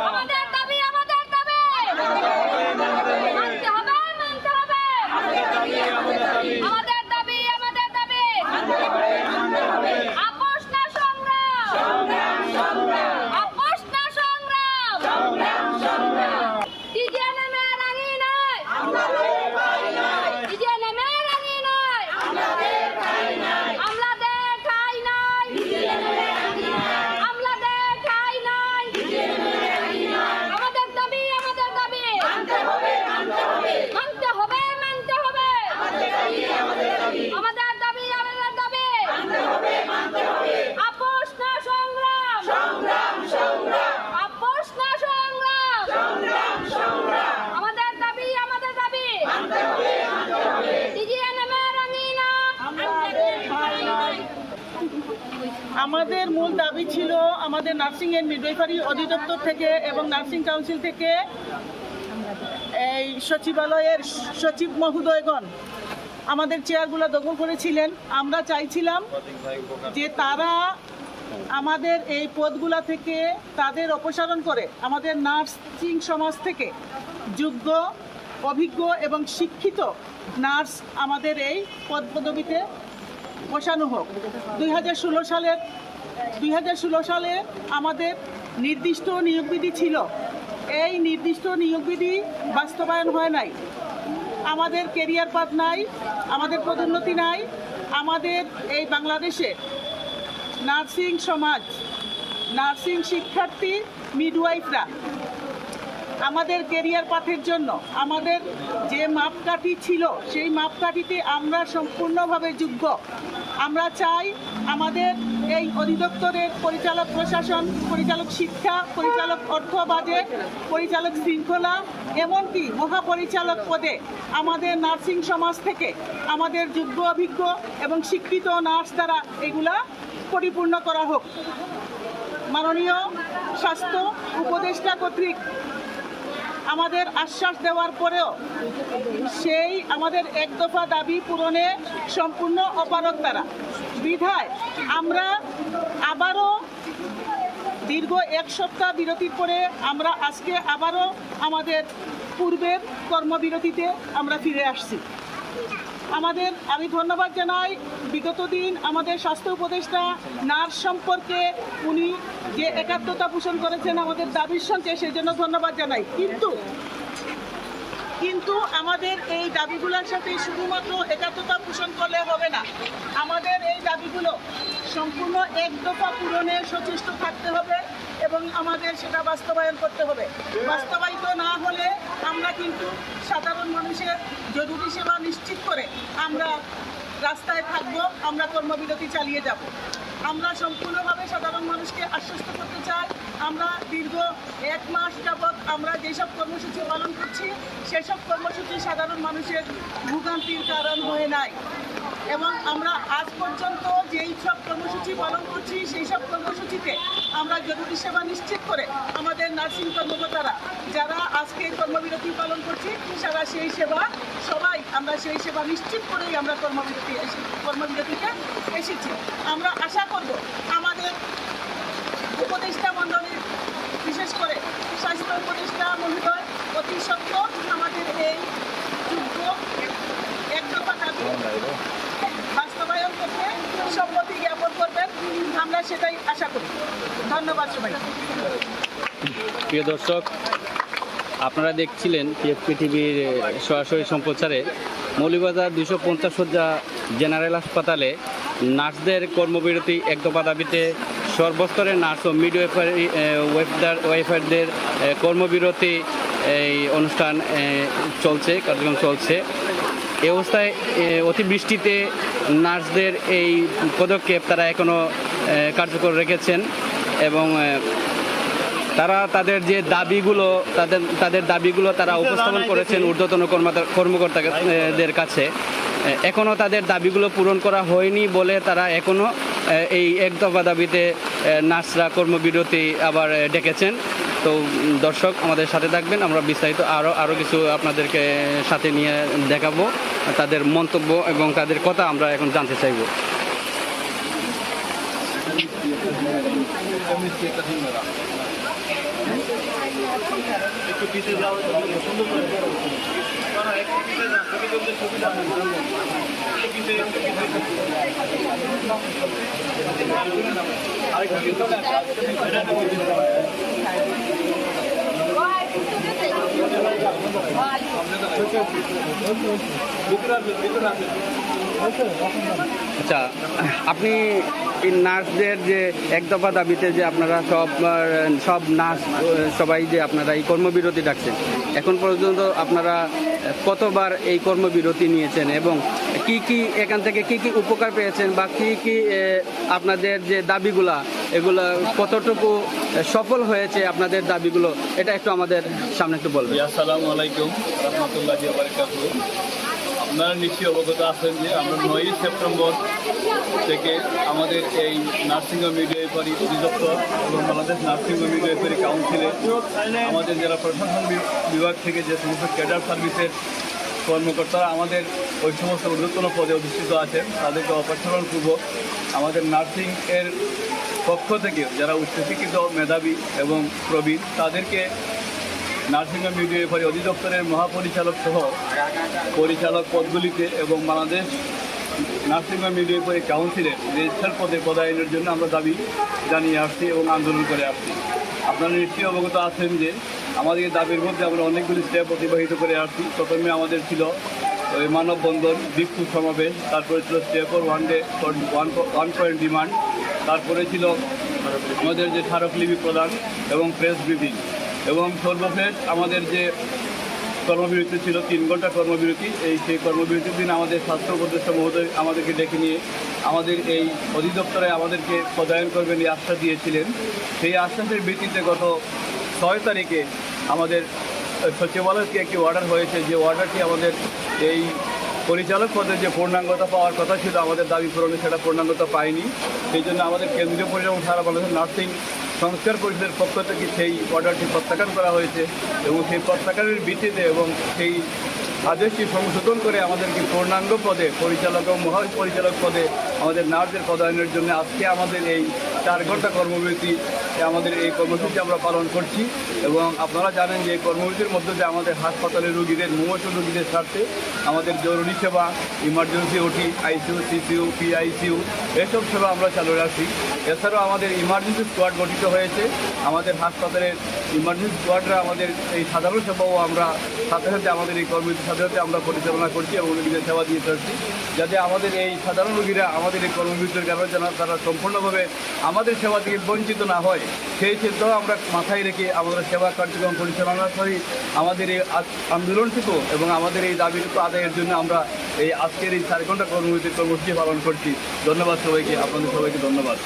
আমাদের দাবি আমাদের দাবি মানতে হবে আমাদের দাবি আমাদের দাবি আপোষ না সংগ্রাম আপোষ না সংগ্রাম টিজিএনএমে রাঙি নাই টিজিএনএমে রাঙি নাই আমলাদের ঠাঁই নাই আমলাদের ঠাঁই নাই আমাদের দাবি আমাদের দাবি মানতে হবে আমাদের দাবি আমাদের দাবি আপোষ না সংগ্রাম আপোষ না সংগ্রাম আমাদের দাবি টিজিএনএমে রাঙি না আমাদের মূল দাবি ছিল আমাদের নার্সিং এন্ড মিডওয়াইফারি অধিদপ্তর থেকে এবং নার্সিং কাউন্সিল থেকে এই সচিবালয়ের সচিব মহোদয়গণ আমাদের চেয়ারগুলো দখল করেছিলেন। আমরা চাইছিলাম যে তারা আমাদের এই পদগুলা থেকে তাদের অপসারণ করে আমাদের নার্সিং সমাজ থেকে যোগ্য, অভিজ্ঞ এবং শিক্ষিত নার্স আমাদের এই পদ পদবিতে বসানো হোক। 2016 সালে আমাদের নির্দিষ্ট নিয়োগ বিধি ছিল। এই নির্দিষ্ট নিয়োগ বিধি বাস্তবায়ন হয় নাই। আমাদের কেরিয়ার পাথ নাই, আমাদের পদোন্নতি নাই। আমাদের এই বাংলাদেশে নার্সিং সমাজ, নার্সিং শিক্ষার্থী, মিডওয়াইফরা আমাদের কেরিয়ার পাথের জন্য আমাদের যে মাপকাঠি ছিল সেই মাপকাঠিতে আমরা সম্পূর্ণভাবে যোগ্য। আমরা চাই আমাদের এই অধিদপ্তরের পরিচালক প্রশাসন, পরিচালক শিক্ষা, পরিচালক অর্থ বাজেট, পরিচালক শৃঙ্খলা, এমনকি মহাপরিচালক পদে আমাদের নার্সিং সমাজ থেকে আমাদের যোগ্য, অভিজ্ঞ এবং শিক্ষিত নার্স দ্বারা এগুলা পরিপূর্ণ করা হোক। মাননীয় স্বাস্থ্য উপদেষ্টা কর্তৃক আমাদের আশ্বাস দেওয়ার পরেও সেই আমাদের এক দফা দাবি পূরণে সম্পূর্ণ অপারগ তারা। বিধায় আমরা আবারও দীর্ঘ এক সপ্তাহ বিরতির পরে আমরা আজকে আবারও আমাদের পূর্বের কর্মবিরতিতে আমরা ফিরে আসছি। আমি ধন্যবাদ জানাই বিগত দিন আমাদের স্বাস্থ্য উপদেষ্টা নার্স সম্পর্কে উনি যে একাত্মতা পোষণ করেছেন আমাদের দাবির সঙ্গে, সেই জন্য ধন্যবাদ জানাই। কিন্তু আমাদের এই দাবিগুলোর সাথে শুধুমাত্র একাত্মতা পোষণ করলে হবে না। আমাদের এই দাবিগুলো সম্পূর্ণ এক দফা পূরণে সচেষ্ট থাকতে হবে এবং আমাদের সেটা বাস্তবায়ন করতে হবে। বাস্তবায়িত না হলে আমরা কিন্তু সাধারণ মানুষের জরুরি সেবা নিশ্চিত করে আমরা রাস্তায় থাকব, আমরা কর্মবিরতি চালিয়ে যাব। আমরা সম্পূর্ণভাবে সাধারণ মানুষকে আশ্বস্ত করতে চাই, আমরা দীর্ঘ 1 মাস যাবৎ আমরা যেসব কর্মসূচি পালন করছি সেসব কর্মসূচি সাধারণ মানুষের ভোগান্তির কারণ হয়ে নাই। এবং আমরা আজ পর্যন্ত যেই সব কর্মসূচি পালন করছি সেই সব কর্মসূচিতে আমরা জরুরি সেবা নিশ্চিত করে আমাদের নার্সিং কর্মকর্তারা যারা আজকে কর্মবিরতি পালন করছি সারা সেই সেবা সবাই আমরা সেই সেবা নিশ্চিত করেই আমরা কর্মবিরতিতে এসেছি। আমরা আশা করব আমাদের উপদেষ্টা মণ্ডলী, বিশেষ করে স্বাস্থ্য উপদেষ্টা মহোদয় অতি সত্বর আমাদের এই যোগ্য এক দফা দাবি বাস্তবায়ন করতে সম্মতি জ্ঞাপন করবেন, আমরা সেটাই আশা করি। ধন্যবাদ সবাই। প্রিয় দর্শক, আপনারা দেখছিলেন পিএফপি টিভির সরাসরি সম্প্রচারে মৌলভীবাজার 250 শয্যা জেনারেল হাসপাতালে নার্সদের কর্মবিরতি এক দফা দাবিতে সর্বস্তরের নার্স ও মিডওয়াইফারদের কর্মবিরতি এই অনুষ্ঠান চলছে, কার্যক্রম চলছে। এ অবস্থায় অতিবৃষ্টিতে নার্সদের এই পদক্ষেপ তারা এখনও কার্যকর রেখেছেন এবং তারা তাদের যে দাবিগুলো তাদের দাবিগুলো তারা উপস্থাপন করেছেন ঊর্ধ্বতন কর্মকর্তাদের কাছে। এখনও তাদের দাবিগুলো পূরণ করা হয়নি বলে তারা এখনও এই এক দফা দাবিতে নার্সরা কর্মবিরতি আবার ডেকেছেন। তো দর্শক আমাদের সাথে থাকবেন, আমরা বিস্তারিত আরও কিছু আপনাদেরকে সাথে নিয়ে দেখাবো, তাদের মন্তব্য এবং তাদের কথা আমরা এখন জানতে চাইব। আচ্ছা, আপনি এই নার্সদের যে এক দফা দাবিতে যে আপনারা সব নার্স সবাই যে আপনারা এই কর্মবিরতি ডাকছেন, এখন পর্যন্ত আপনারা কতবার এই কর্মবিরতি নিয়েছেন এবং কি এখান থেকে কি উপকার পেয়েছেন বা কি আপনাদের যে দাবিগুলা এগুলো কতটুকু সফল হয়েছে আপনাদের দাবিগুলো, এটা একটু আমাদের সামনে একটু বলবেন। আসসালামু আলাইকুম রহমতুল্লাহি ওয়া বারাকাতুহু। আপনারা নিশ্চয়ই অবগত আছেন যে আমরা 9 সেপ্টেম্বর থেকে আমাদের এই নার্সিং হোম মিডওয়াইফারি অধিদপ্তর এবং বাংলাদেশ নার্সিং হোম মিডওয়াইফারি কাউন্সিলে আমাদের জেলা প্রশাসন বিভাগ থেকে যে সমস্ত ক্যাডার সার্ভিসের কর্মকর্তারা আমাদের ওই সমস্ত ঊর্ধ্বতন পদে অধিষ্ঠিত আছেন, তাদেরকে অপসারণপূর্বক আমাদের নার্সিং এর পক্ষ থেকে যারা উচ্চশিক্ষিত মেধাবী এবং প্রবীণ তাদেরকে নার্সিংহোম মিডওয়াইফারি অধিদপ্তরের মহাপরিচালক সহ পরিচালক পদগুলিতে এবং বাংলাদেশ নার্সিংহোম মিডওয়াইফারি কাউন্সিলের রেজিস্ট্রার পদে পদায়নের জন্য আমরা দাবি জানিয়ে আসছি এবং আন্দোলন করে আসছি। আপনারা নিশ্চয়ই অবগত আছেন যে আমাদের এই দাবির মধ্যে আমরা অনেকগুলি স্টেপ অতিবাহিত করে আসছি। প্রথমে আমাদের ছিল ওই মানববন্ধন, বিক্ষোভ সমাবেশ, তারপরে ছিল স্টেপর ওয়ান পয়েন্ট ডিমান্ড, তারপরে ছিল আমাদের যে স্মারকলিপি প্রদান এবং প্রেস ব্রিফিং, এবং সর্বশেষ আমাদের যে কর্মবিরতি ছিল 3 ঘন্টা কর্মবিরতি। সেই কর্মবিরতির দিন আমাদের স্বাস্থ্য উপদেষ্টা মহোদয় আমাদেরকে ডেকে নিয়ে আমাদের এই অধিদপ্তরে আমাদেরকে পদায়ন করবেন এই আশ্বাস দিয়েছিলেন। সেই আশ্বাসের ভিত্তিতে গত 6 তারিখে আমাদের সচিবালয়কে একটি অর্ডার হয়েছে, যে অর্ডারটি আমাদের এই পরিচালক পদে যে পূর্ণাঙ্গতা পাওয়ার কথা ছিল আমাদের দাবি পূরণে সেটা পূর্ণাঙ্গতা পায়নি। সেই জন্য আমাদের কেন্দ্রীয় পরিষদ এবং সারা বাংলাদেশ নার্সিং সংস্কার পরিষদের পক্ষ থেকে সেই অর্ডারটি প্রত্যাখ্যান করা হয়েছে এবং সেই প্রত্যাখ্যানের ভিত্তিতে এবং সেই আদেশটি সংশোধন করে আমাদেরকে পূর্ণাঙ্গ পদে পরিচালক এবং মহাপরিচালক পদে আমাদের নার্সদের পদায়নের জন্য আজকে আমাদের এই 4 ঘন্টা কর্মবিরতি আমাদের এই কর্মসূচি আমরা পালন করছি। এবং আপনারা জানেন যে এই কর্মসূচির মধ্যে যে আমাদের হাসপাতালের রোগীদের মুমূর্ষু রোগীদের স্বার্থে আমাদের জরুরি সেবা, ইমার্জেন্সি ওটি, আইসিইউ, সিসিইউ, পিআইসিইউ এসব সেবা আমরা চালু রাখছি। এছাড়াও আমাদের ইমার্জেন্সি স্কোয়াড গঠিত হয়েছে। আমাদের হাসপাতালের ইমার্জেন্সি স্কোয়াডরা আমাদের এই সাধারণ সেবাও আমরা সাথে সাথে আমাদের এই কর্মসূচির সাথে সাথে আমরা পরিচালনা করছি এবং রোগীদের সেবা দিয়ে থাকছি, যাতে আমাদের এই সাধারণ রোগীরা আমাদের এই কর্মসূচির কারণে যেন তারা সম্পূর্ণভাবে আমাদের সেবা থেকে বঞ্চিত না হয় সেই চিন্তাও আমরা মাথায় রেখে আমাদের সেবা কার্যক্রম পরিচালনার সহিত আমাদের এই আন্দোলনটুকু এবং আমাদের এই দাবিটুকু আদায়ের জন্য আমরা এই আজকের এই 4 ঘন্টা কর্মসূচি পালন করছি। ধন্যবাদ সবাইকে, আপনাদের সবাইকে ধন্যবাদ।